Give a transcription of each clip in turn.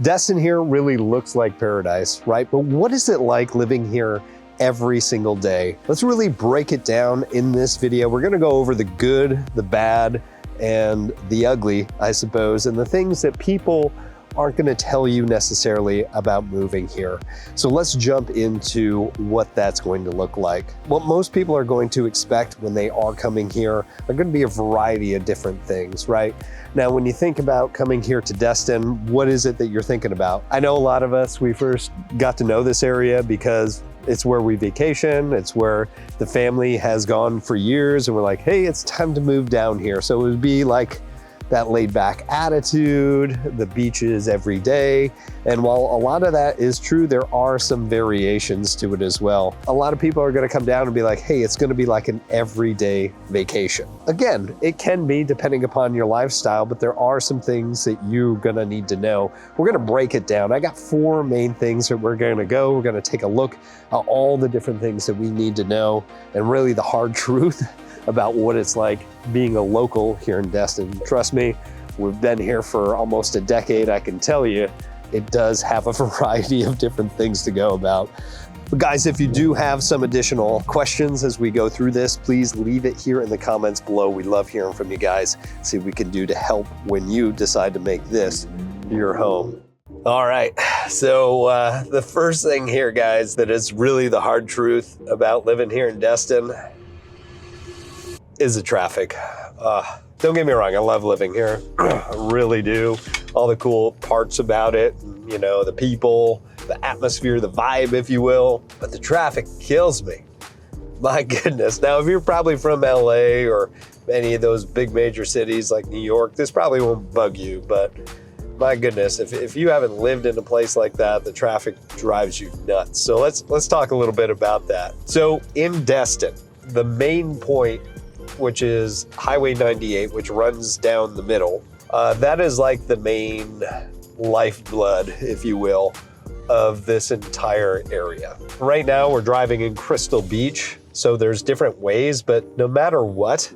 Destin here really looks like paradise, right? But what is it like living here every single day? Let's really break it down in this video. We're gonna go over the good, the bad, and the ugly, I suppose, and the things that people aren't gonna tell you necessarily about moving here. So let's jump into what that's going to look like. What most people are going to expect when they are coming here are gonna be a variety of different things, right? Now, when you think about coming here to Destin, what is it that you're thinking about? I know a lot of us, we first got to know this area because it's where we vacation, it's where the family has gone for years, and we're like, hey, it's time to move down here. So it would be like that laid back attitude, the beaches every day. And while a lot of that is true, there are some variations to it as well. A lot of people are gonna come down and be like, hey, it's gonna be like an everyday vacation. Again, it can be depending upon your lifestyle, but there are some things that you're gonna need to know. We're gonna break it down. I got 4 main things that we're gonna go. We're gonna take a look at all the different things that we need to know and really the hard truth about what it's like being a local here in Destin. Trust me, we've been here for almost a decade. I can tell you, it does have a variety of different things to go about. But guys, if you do have some additional questions as we go through this, please leave it here in the comments below. We love hearing from you guys. See what we can do to help when you decide to make this your home. All right, so the first thing here, guys, that is really the hard truth about living here in Destin is the traffic. Don't get me wrong, I love living here. I really do. All the cool parts about it, you know, the people, the atmosphere, the vibe, if you will. But the traffic kills me. My goodness. Now, if you're probably from LA or any of those big major cities like New York, this probably won't bug you, but my goodness, if you haven't lived in a place like that, the traffic drives you nuts. So let's talk a little bit about that. So in Destin, the main point, which is Highway 98, which runs down the middle. That is like the main lifeblood, if you will, of this entire area. Right now, we're driving in Crystal Beach, so there's different ways, but no matter what,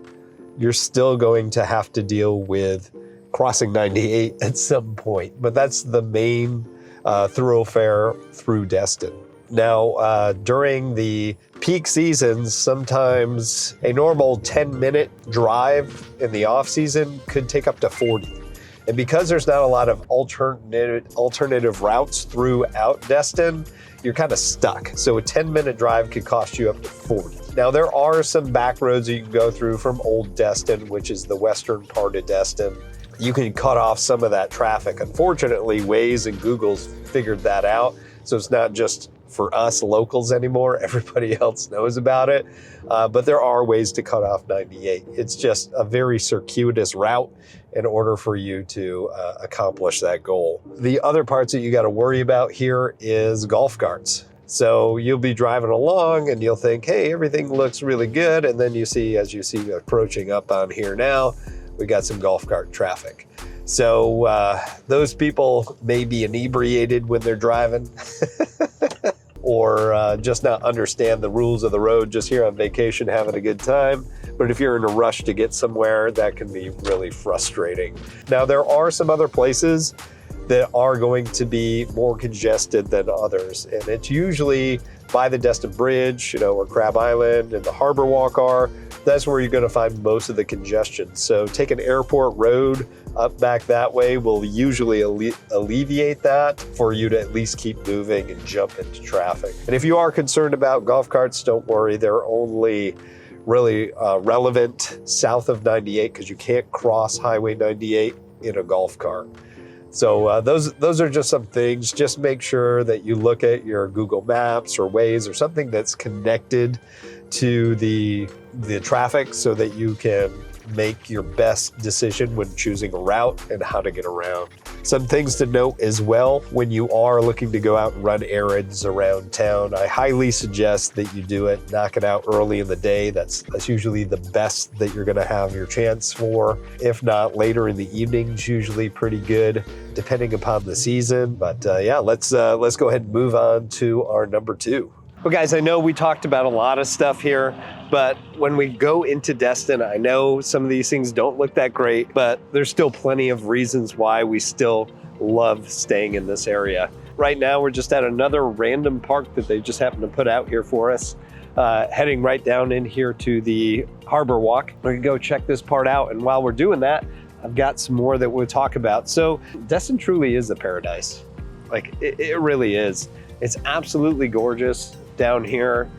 you're still going to have to deal with crossing 98 at some point. But that's the main thoroughfare through Destin. Now, during the peak seasons, sometimes a normal 10-minute drive in the off season could take up to 40. And because there's not a lot of alternative routes throughout Destin, you're kind of stuck. So a 10-minute drive could cost you up to 40. Now, there are some back roads that you can go through from Old Destin, which is the western part of Destin. You can cut off some of that traffic. Unfortunately, Waze and Google's figured that out. So it's not just for us locals anymore, everybody else knows about it. But there are ways to cut off 98. It's just a very circuitous route in order for you to accomplish that goal. The other parts that you got to worry about here is golf carts. So you'll be driving along and you'll think, hey, everything looks really good. And then you see, as you see approaching up on here now, we got some golf cart traffic. So those people may be inebriated when they're driving or just not understand the rules of the road, just here on vacation, having a good time. But if you're in a rush to get somewhere, that can be really frustrating. Now, there are some other places that are going to be more congested than others. And it's usually by the Destin Bridge, you know, or Crab Island and the Harbor Walk are. That's where you're going to find most of the congestion. So take an airport road up back that way will usually alleviate that for you to at least keep moving and jump into traffic. And if you are concerned about golf carts, don't worry. They're only really relevant south of 98 because you can't cross Highway 98 in a golf cart. So those are just some things. Just make sure that you look at your Google Maps or Waze or something that's connected to the traffic so that you can make your best decision when choosing a route and how to get around. Some things to note as well, when you are looking to go out and run errands around town, I highly suggest that you do it, knock it out early in the day. That's usually the best that you're gonna have your chance for. If not, later in the evening's usually pretty good, depending upon the season. But yeah, let's go ahead and move on to our number 2. Well, guys, I know we talked about a lot of stuff here, but when we go into Destin, I know some of these things don't look that great, but there's still plenty of reasons why we still love staying in this area. Right now, we're just at another random park that they just happened to put out here for us. Heading right down in here to the Harbor Walk. We're gonna go check this part out, and while we're doing that, I've got some more that we'll talk about. So Destin truly is a paradise. Like, it really is. It's absolutely gorgeous down here.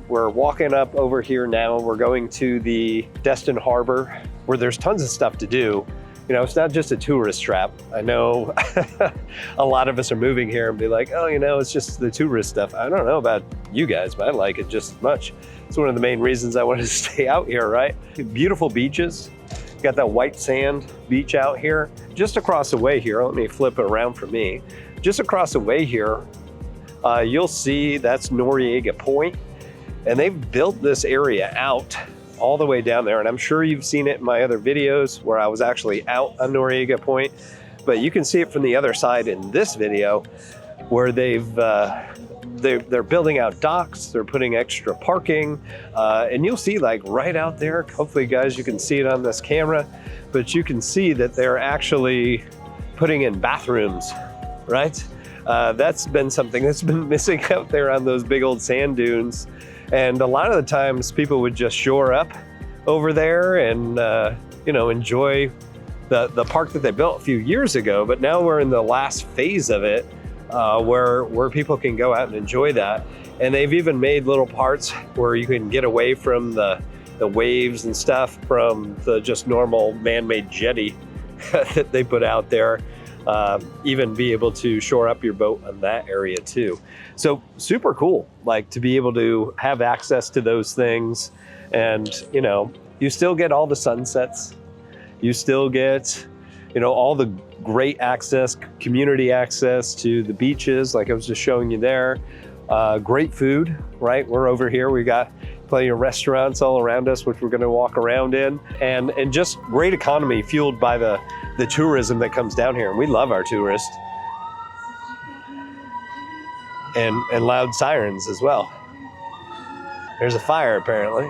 We're walking up over here now. We're going to the Destin Harbor, where there's tons of stuff to do. You know, it's not just a tourist trap. I know a lot of us are moving here and be like, oh, you know, it's just the tourist stuff. I don't know about you guys, but I like it just as much. It's one of the main reasons I wanted to stay out here, right? Beautiful beaches. Got that white sand beach out here. Just across the way here, let me flip it around for me. Just across the way here, you'll see that's Noriega Point. And they've built this area out all the way down there, and I'm sure you've seen it in my other videos where I was actually out on Noriega Point, but you can see it from the other side in this video where they're building out docks, they're putting extra parking, and you'll see like right out there, hopefully guys you can see it on this camera, but you can see that they're actually putting in bathrooms, right? That's been something that's been missing out there on those big old sand dunes. And a lot of the times people would just shore up over there and, you know, enjoy the park that they built a few years ago. But now we're in the last phase of it where people can go out and enjoy that. And they've even made little parts where you can get away from the waves and stuff from the just normal man-made jetty that they put out there. Even be able to shore up your boat on that area too. So super cool, like to be able to have access to those things. And, you know, you still get all the sunsets. You still get, you know, all the great access, community access to the beaches, like I was just showing you there. Great food, right? We're over here. We got plenty of restaurants all around us, which we're going to walk around in, and just great economy fueled by the tourism that comes down here. And we love our tourists. And loud sirens as well. There's a fire apparently.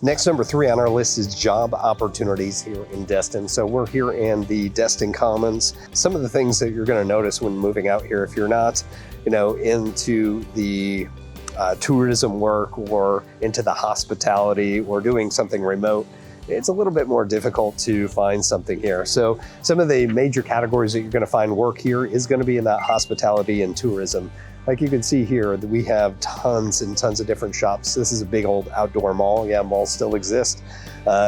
Next, number 3 on our list is job opportunities here in Destin. So we're here in the Destin Commons. Some of the things that you're going to notice when moving out here, if you're not, you know, into the tourism work or into the hospitality or doing something remote, it's a little bit more difficult to find something here. So some of the major categories that you're going to find work here is going to be in that hospitality and tourism. Like you can see here, we have tons and tons of different shops. This is a big old outdoor mall. Yeah, malls still exist,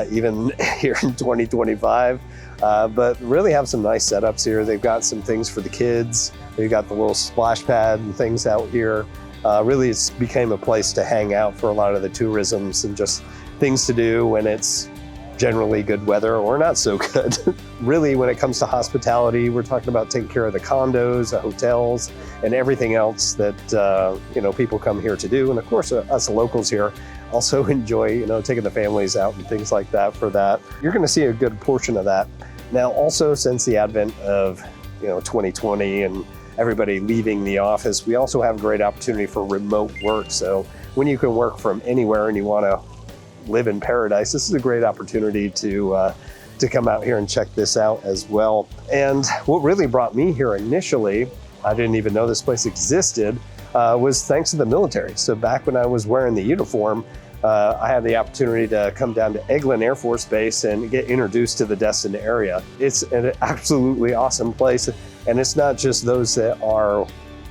even here in 2025. But really have some nice setups here. They've got some things for the kids. They've got the little splash pad and things out here. Really, it's became a place to hang out for a lot of the tourisms and just things to do when it's generally good weather or not so good. Really, when it comes to hospitality, we're talking about taking care of the condos, the hotels, and everything else that you know, people come here to do. And of course, us locals here also enjoy, you know, taking the families out and things like that for that. You're going to see a good portion of that. Now, also since the advent of, you know, 2020 and everybody leaving the office, we also have a great opportunity for remote work. So when you can work from anywhere and you want to live in paradise, this is a great opportunity to come out here and check this out as well. And what really brought me here initially, I didn't even know this place existed, was thanks to the military. So back when I was wearing the uniform, I had the opportunity to come down to Eglin Air Force Base and get introduced to the Destin area. It's an absolutely awesome place. And it's not just those that are,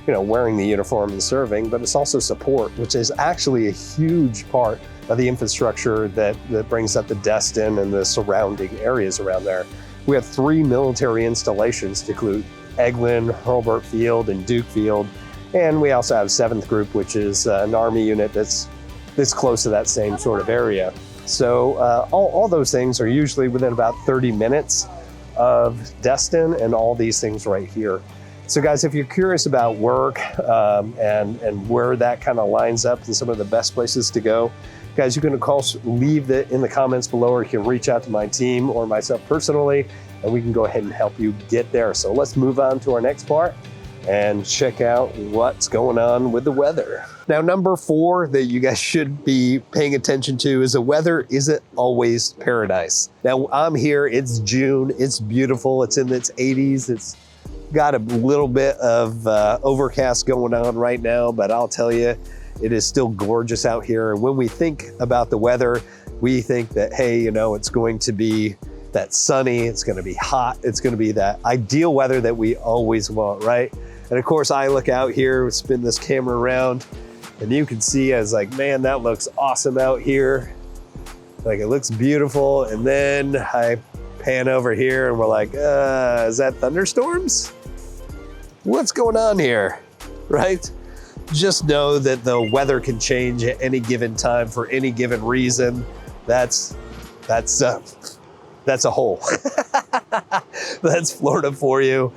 you know, wearing the uniform and serving, but it's also support, which is actually a huge part of the infrastructure that brings up the Destin and the surrounding areas around there. We have 3 military installations to include Eglin, Hurlburt Field, and Duke Field. And we also have 7th Group, which is an Army unit that's close to that same sort of area. So all those things are usually within about 30 minutes of Destin, and all these things right here. So guys, if you're curious about work and where that kind of lines up and some of the best places to go, guys, you can leave it in the comments below, or you can reach out to my team or myself personally, and we can go ahead and help you get there. So let's move on to our next part. and check out what's going on with the weather. Now, number 4 that you guys should be paying attention to is the weather isn't always paradise. Now, I'm here, it's June, it's beautiful, it's in its 80s, it's got a little bit of overcast going on right now, but I'll tell you, it is still gorgeous out here. And when we think about the weather, we think that, hey, you know, it's going to be that sunny, it's gonna be hot, it's gonna be that ideal weather that we always want, right? And of course, I look out here, spin this camera around, and you can see, I was like, man, that looks awesome out here. Like, it looks beautiful. And then I pan over here and we're like, is that thunderstorms? What's going on here, right? Just know that the weather can change at any given time for any given reason. That's a hole. That's Florida for you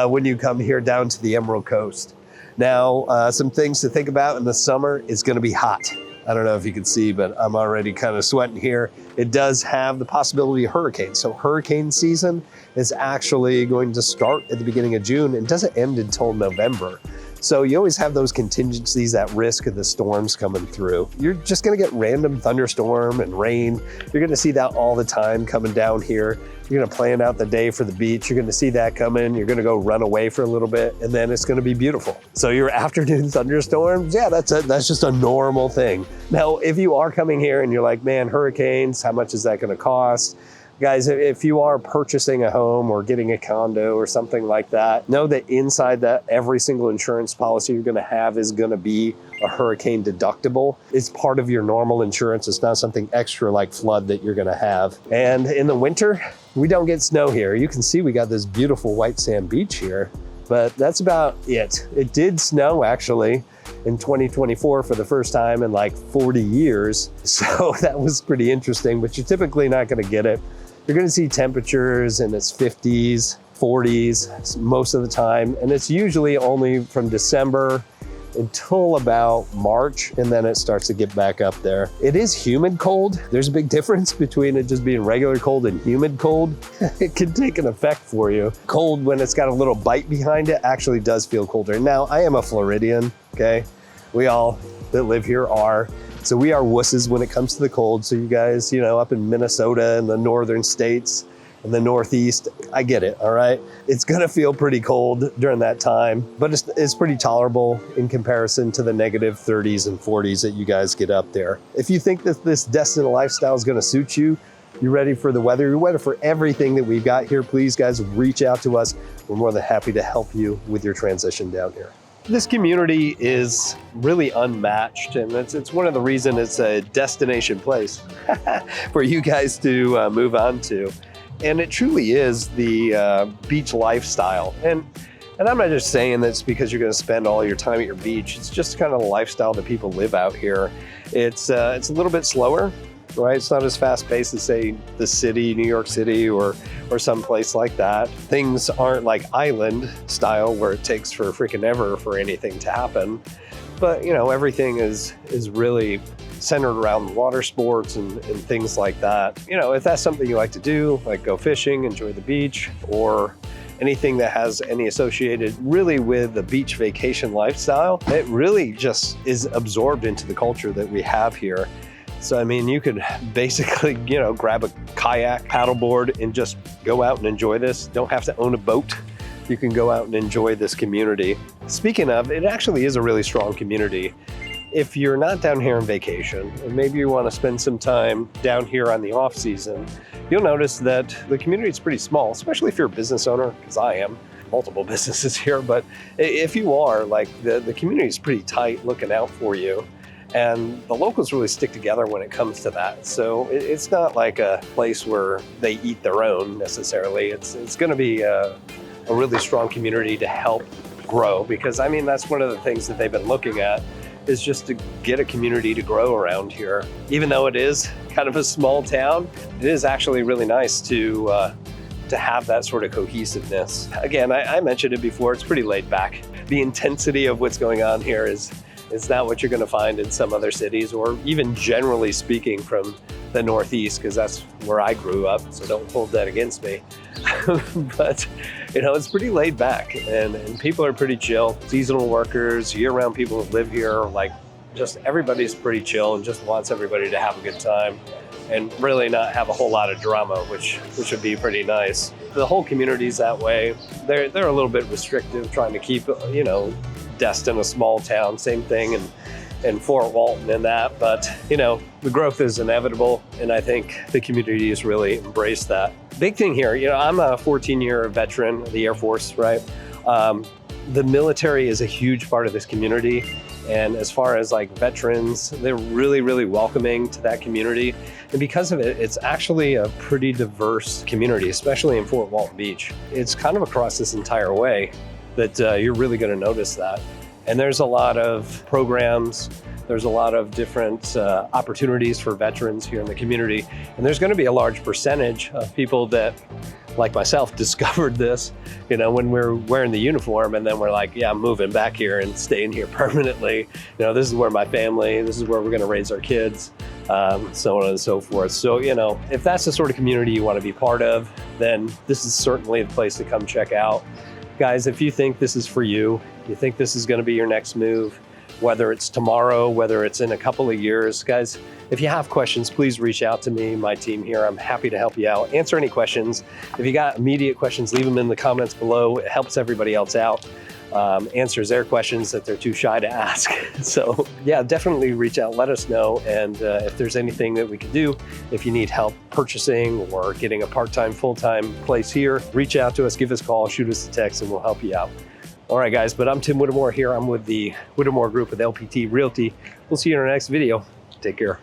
when you come here down to the Emerald Coast. Now, some things to think about in the summer, it's gonna be hot. I don't know if you can see, but I'm already kind of sweating here. It does have the possibility of hurricanes. So hurricane season is actually going to start at the beginning of June and doesn't end until November. So you always have those contingencies at risk of the storms coming through. You're just gonna get random thunderstorm and rain. You're gonna see that all the time coming down here. You're gonna plan out the day for the beach. You're gonna see that coming. You're gonna go run away for a little bit, and then it's gonna be beautiful. So your afternoon thunderstorms, yeah, that's just a normal thing. Now, if you are coming here and you're like, man, hurricanes, how much is that gonna cost? Guys, if you are purchasing a home or getting a condo or something like that, know that inside that every single insurance policy you're gonna have is gonna be a hurricane deductible. It's part of your normal insurance. It's not something extra like flood that you're gonna have. And in the winter, we don't get snow here. You can see we got this beautiful white sand beach here, but that's about it. It did snow actually in 2024 for the first time in like 40 years. So that was pretty interesting, but you're typically not gonna get it. You're gonna see temperatures in its 50s, 40s most of the time. And it's usually only from December until about March, and then it starts to get back up there. It is humid cold. There's a big difference between it just being regular cold and humid cold. It can take an effect for you. Cold, when it's got a little bite behind it, actually does feel colder. Now, I am a Floridian, okay? We all that live here are. So we are wusses when it comes to the cold. So you guys, you know, up in Minnesota and the northern states and the Northeast, I get it, all right? It's gonna feel pretty cold during that time, but it's pretty tolerable in comparison to the negative 30s and 40s that you guys get up there. If you think that this Destin lifestyle is gonna suit you, you're ready for the weather, you're ready for everything that we've got here, please guys, reach out to us. We're more than happy to help you with your transition down here. This community is really unmatched, and it's one of the reasons it's a destination place for you guys to move on to. And it truly is the beach lifestyle. And I'm not just saying this because you're gonna spend all your time at your beach. It's just kind of the lifestyle that people live out here. It's a little bit slower, right? It's not as fast paced as say the city, New York City, or some place like that. Things aren't like island style where it takes for freaking ever for anything to happen. But you know, everything is really centered around water sports and things like that. You know, if that's something you like to do, like go fishing, enjoy the beach, or anything that has any associated really with the beach vacation lifestyle, it really just is absorbed into the culture that we have here. So, I mean, you could basically, you know, grab a kayak, paddleboard, and just go out and enjoy this. Don't have to own a boat. You can go out and enjoy this community. Speaking of, it actually is a really strong community. If you're not down here on vacation, and maybe you want to spend some time down here on the off season, you'll notice that the community is pretty small, especially if you're a business owner, because I am. Multiple businesses here, but if you are, like, the community is pretty tight, looking out for you. And the locals really stick together when it comes to that. So it's not like a place where they eat their own necessarily. It's gonna be a really strong community to help grow, because I mean, that's one of the things that they've been looking at, is just to get a community to grow around here. Even though it is kind of a small town, it is actually really nice to have that sort of cohesiveness. Again, I mentioned it before, it's pretty laid back. The intensity of what's going on here is not what you're gonna find in some other cities, or even generally speaking from the Northeast because that's where I grew up, so don't hold that against me. But you know, it's pretty laid back, and people are pretty chill. Seasonal workers, year-round people who live here, like just everybody's pretty chill and just wants everybody to have a good time and really not have a whole lot of drama, which would be pretty nice. The whole community's that way. They're a little bit restrictive, trying to keep, you know, Destin a small town, same thing, and Fort Walton and that, but you know, the growth is inevitable, and I think the community has really embraced that. Big thing here, you know, I'm a 14-year veteran of the Air Force, right? The military is a huge part of this community, and as far as like veterans, they're really, really welcoming to that community, and because of it, it's actually a pretty diverse community, especially in Fort Walton Beach. It's kind of across this entire way that you're really going to notice that. And there's a lot of programs, there's a lot of different opportunities for veterans here in the community. And there's gonna be a large percentage of people that, like myself, discovered this, you know, when we're wearing the uniform, and then we're like, yeah, I'm moving back here and staying here permanently. You know, this is where my family, this is where we're gonna raise our kids, so on and so forth. So, you know, if that's the sort of community you wanna be part of, then this is certainly the place to come check out. Guys, if you think this is for you, you think this is gonna be your next move, whether it's tomorrow, whether it's in a couple of years, guys, if you have questions, please reach out to me, my team here. I'm happy to help you out, answer any questions. If you got immediate questions, leave them in the comments below. It helps everybody else out, answers their questions that they're too shy to ask. So yeah, definitely reach out, let us know. And if there's anything that we can do, if you need help purchasing or getting a part-time, full-time place here, reach out to us, give us a call, shoot us a text, and we'll help you out. All right, guys, but I'm Tim Whittemore here. I'm with the Whittemore Group with LPT Realty. We'll see you in our next video. Take care.